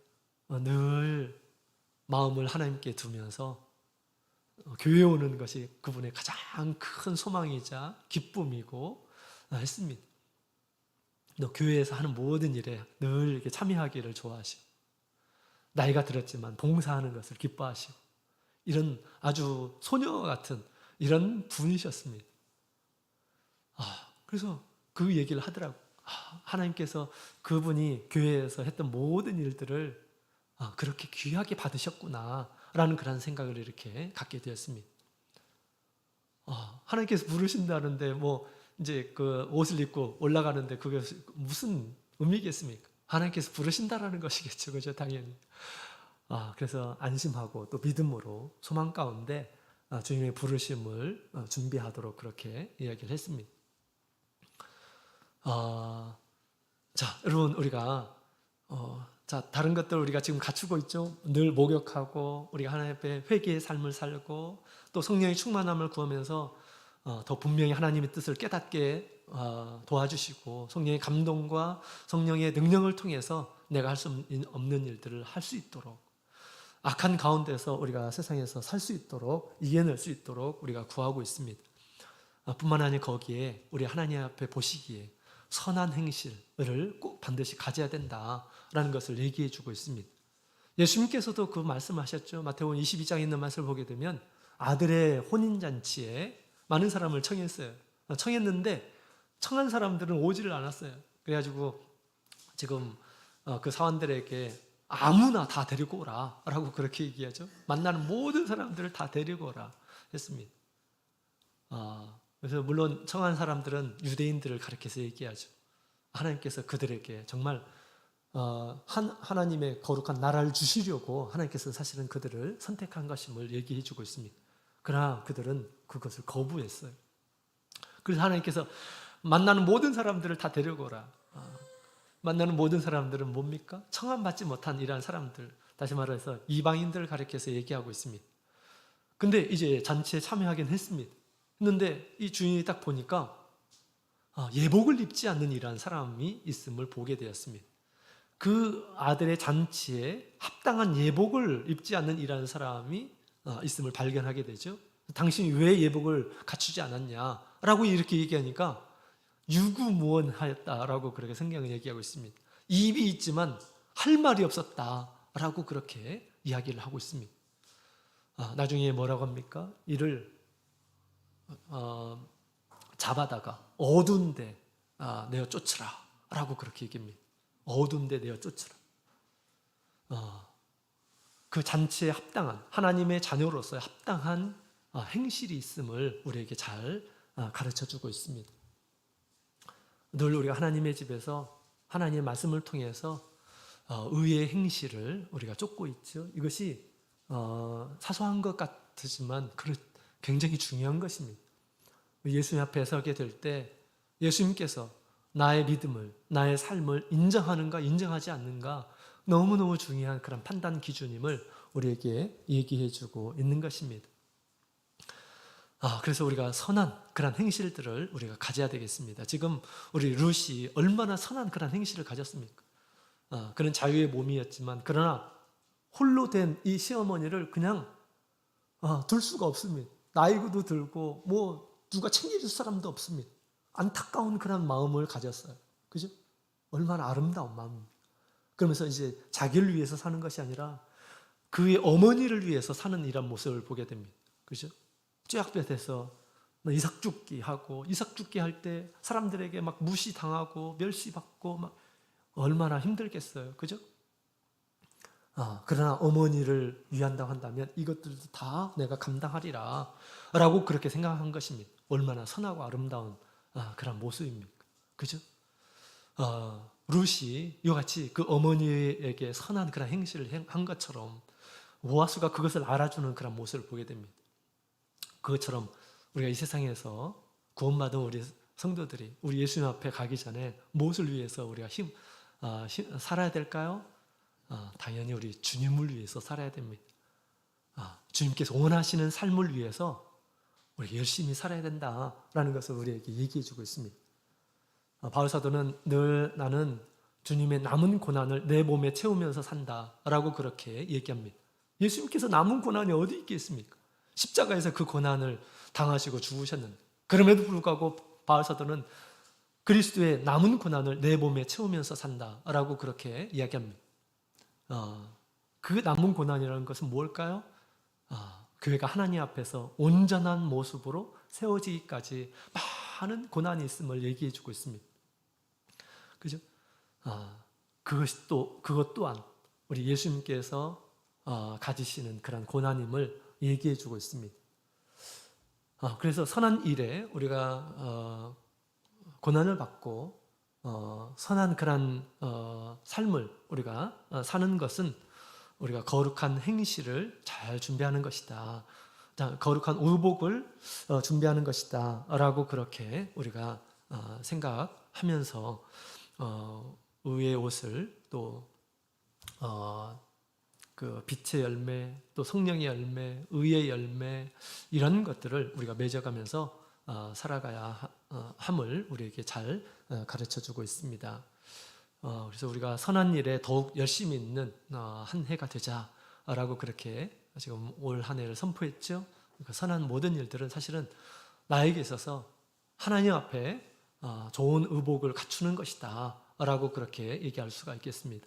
늘 마음을 하나님께 두면서 교회에 오는 것이 그분의 가장 큰 소망이자 기쁨이고 했습니다. 또 교회에서 하는 모든 일에 늘 이렇게 참여하기를 좋아하시고 나이가 들었지만 봉사하는 것을 기뻐하시고 이런 아주 소녀 같은 이런 분이셨습니다. 그래서 그 얘기를 하더라고요. 하나님께서 그분이 교회에서 했던 모든 일들을 그렇게 귀하게 받으셨구나 라는 그런 생각을 이렇게 갖게 되었습니다. 하나님께서 부르신다는데 이제 그 옷을 입고 올라가는데 그게 무슨 의미겠습니까? 하나님께서 부르신다라는 것이겠죠. 그죠? 당연히. 그래서 안심하고 또 믿음으로 소망 가운데 주님의 부르심을 준비하도록 그렇게 이야기를 했습니다. 자, 여러분 우리가 다른 것들 우리가 지금 갖추고 있죠. 늘 목욕하고 우리가 하나님 앞에 회개의 삶을 살고 또 성령의 충만함을 구하면서 더 분명히 하나님의 뜻을 깨닫게 도와주시고 성령의 감동과 성령의 능력을 통해서 내가 할 수 없는 일들을 할 수 있도록 악한 가운데서 우리가 세상에서 살 수 있도록 이겨낼 수 있도록 우리가 구하고 있습니다. 뿐만 아니라 거기에 우리 하나님 앞에 보시기에 선한 행실을 꼭 반드시 가져야 된다라는 것을 얘기해 주고 있습니다. 예수님께서도 그 말씀을 하셨죠. 마태복음 22장에 있는 말씀을 보게 되면 아들의 혼인잔치에 많은 사람을 청했어요. 청했는데 청한 사람들은 오지를 않았어요. 그래가지고 지금 그 사원들에게 아무나 다 데리고 오라 라고 그렇게 얘기하죠. 만나는 모든 사람들을 다 데리고 오라 했습니다. 그래서 물론 청한 사람들은 유대인들을 가리켜서 얘기하죠. 하나님께서 그들에게 정말 하나님의 거룩한 나라를 주시려고 하나님께서 사실은 그들을 선택한 것임을 얘기해 주고 있습니다. 그러나 그들은 그것을 거부했어요. 그래서 하나님께서 만나는 모든 사람들을 다 데려오라. 만나는 모든 사람들은 뭡니까? 청함받지 못한 이러한 사람들, 다시 말해서 이방인들을 가리켜서 얘기하고 있습니다. 근데 이제 잔치에 참여하긴 했습니다. 했는데 이 주인이 딱 보니까 예복을 입지 않는 이러한 사람이 있음을 보게 되었습니다. 그 아들의 잔치에 합당한 예복을 입지 않는 이러한 사람이 있음을 발견하게 되죠. 당신이 왜 예복을 갖추지 않았냐라고 이렇게 얘기하니까 유구무원하였다라고 그렇게 성경은 얘기하고 있습니다. 입이 있지만 할 말이 없었다라고 그렇게 이야기를 하고 있습니다. 나중에 뭐라고 합니까? 이를 잡아다가 어두운 데 내어 쫓으라 라고 그렇게 얘기합니다. 어두운 데 내어 쫓으라. 그 잔치에 합당한, 하나님의 자녀로서의 합당한 행실이 있음을 우리에게 잘 가르쳐주고 있습니다. 늘 우리가 하나님의 집에서 하나님의 말씀을 통해서 의의 행실을 우리가 쫓고 있죠. 이것이 사소한 것 같지만 굉장히 중요한 것입니다. 예수님 앞에 서게 될 때 예수님께서 나의 믿음을, 나의 삶을 인정하는가 인정하지 않는가 너무너무 중요한 그런 판단 기준임을 우리에게 얘기해 주고 있는 것입니다. 그래서 우리가 선한 그런 행실들을 우리가 가져야 되겠습니다. 지금 우리 룻이 얼마나 선한 그런 행실을 가졌습니까? 그는 자유의 몸이었지만 그러나 홀로 된 이 시어머니를 그냥 둘 수가 없습니다. 나이도 들고 뭐 누가 챙겨줄 사람도 없습니다. 안타까운 그런 마음을 가졌어요. 그죠? 얼마나 아름다운 마음입니다. 그러면서 이제 자기를 위해서 사는 것이 아니라 그의 어머니를 위해서 사는 이런 모습을 보게 됩니다. 그죠? 쥐약볕에서 이삭 죽기 하고, 이삭 죽기 할 때 사람들에게 막 무시당하고 멸시받고 막 얼마나 힘들겠어요. 그죠? 그러나 어머니를 위한다고 한다면 이것들도 다 내가 감당하리라 라고 그렇게 생각한 것입니다. 얼마나 선하고 아름다운 그런 모습입니까? 그죠? 룻이 이와 같이 그 어머니에게 선한 그런 행실을 한 것처럼 보아스가 그것을 알아주는 그런 모습을 보게 됩니다. 그것처럼 우리가 이 세상에서 구원받은 우리 성도들이 우리 예수님 앞에 가기 전에 무엇을 위해서 우리가 살아야 될까요? 당연히 우리 주님을 위해서 살아야 됩니다. 주님께서 원하시는 삶을 위해서 우리 열심히 살아야 된다라는 것을 우리에게 얘기해 주고 있습니다. 바울 사도는 늘 나는 주님의 남은 고난을 내 몸에 채우면서 산다라고 그렇게 얘기합니다. 예수님께서 남은 고난이 어디 있겠습니까? 십자가에서 그 고난을 당하시고 죽으셨는데 그럼에도 불구하고 바울 사도는 그리스도의 남은 고난을 내 몸에 채우면서 산다라고 그렇게 이야기합니다. 그 남은 고난이라는 것은 뭘까요? 교회가 하나님 앞에서 온전한 모습으로 세워지기까지 많은 고난이 있음을 얘기해 주고 있습니다. 그죠? 그것 또한 우리 예수님께서 가지시는 그런 고난임을 얘기해 주고 있습니다. 그래서 선한 일에 우리가 고난을 받고 선한 그런 삶을 우리가 사는 것은 우리가 거룩한 행실을 잘 준비하는 것이다. 거룩한 의복을 준비하는 것이다 라고 그렇게 우리가 생각하면서 의의 옷을 또 그 빛의 열매, 또 성령의 열매, 의의 열매 이런 것들을 우리가 맺어가면서 살아가야 함을 우리에게 잘 가르쳐주고 있습니다. 그래서 우리가 선한 일에 더욱 열심히 있는 한 해가 되자라고 그렇게 지금 올 한 해를 선포했죠. 그러니까 선한 모든 일들은 사실은 나에게 있어서 하나님 앞에 좋은 의복을 갖추는 것이다 라고 그렇게 얘기할 수가 있겠습니다.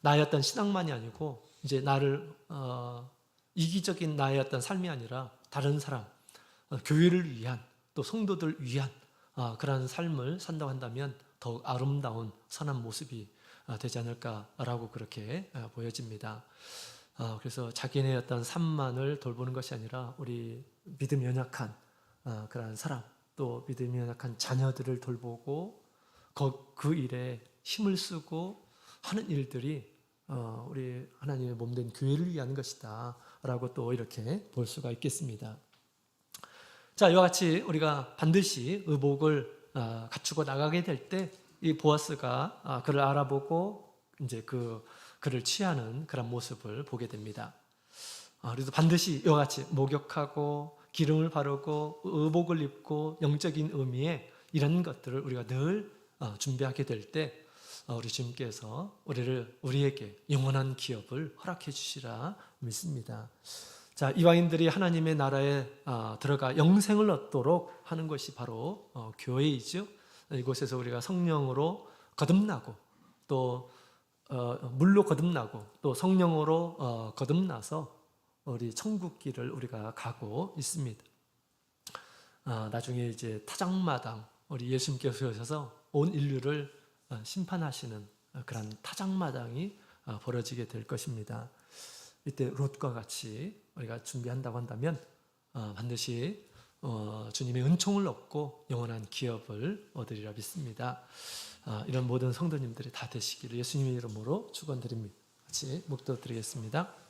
나의 어떤 신앙만이 아니고 이제 나를 이기적인 나의 어떤 삶이 아니라 다른 사람, 교회를 위한 또 성도들 위한 그런 삶을 산다고 한다면 더욱 아름다운 선한 모습이 되지 않을까라고 그렇게 보여집니다. 그래서 자기네 어떤 삶만을 돌보는 것이 아니라 우리 믿음 연약한 그런 사람 또 믿음 연약한 자녀들을 돌보고 그 일에 힘을 쓰고 하는 일들이 우리 하나님의 몸된 교회를 위한 것이다 라고 또 이렇게 볼 수가 있겠습니다. 자, 이와 같이 우리가 반드시 의복을 갖추고 나가게 될 때 이 보아스가 그를 알아보고 이제 그를 취하는 그런 모습을 보게 됩니다. 그래서 반드시 이와 같이 목욕하고 기름을 바르고 의복을 입고 영적인 의미의 이런 것들을 우리가 늘 준비하게 될 때 우리 주님께서 우리에게 영원한 기업을 허락해 주시라 믿습니다. 자, 이방인들이 하나님의 나라에 들어가 영생을 얻도록 하는 것이 바로 교회이죠. 이곳에서 우리가 성령으로 거듭나고 또 물로 거듭나고 또 성령으로 거듭나서 우리 천국 길을 우리가 가고 있습니다. 나중에 이제 타작마당 우리 예수님께서 오셔서 온 인류를 심판하시는 그런 타작마당이 벌어지게 될 것입니다. 이때 롯과 같이 우리가 준비한다고 한다면 반드시 주님의 은총을 얻고 영원한 기업을 얻으리라 믿습니다. 이런 모든 성도님들이 다 되시기를 예수님의 이름으로 축원드립니다. 같이 묵도드리겠습니다.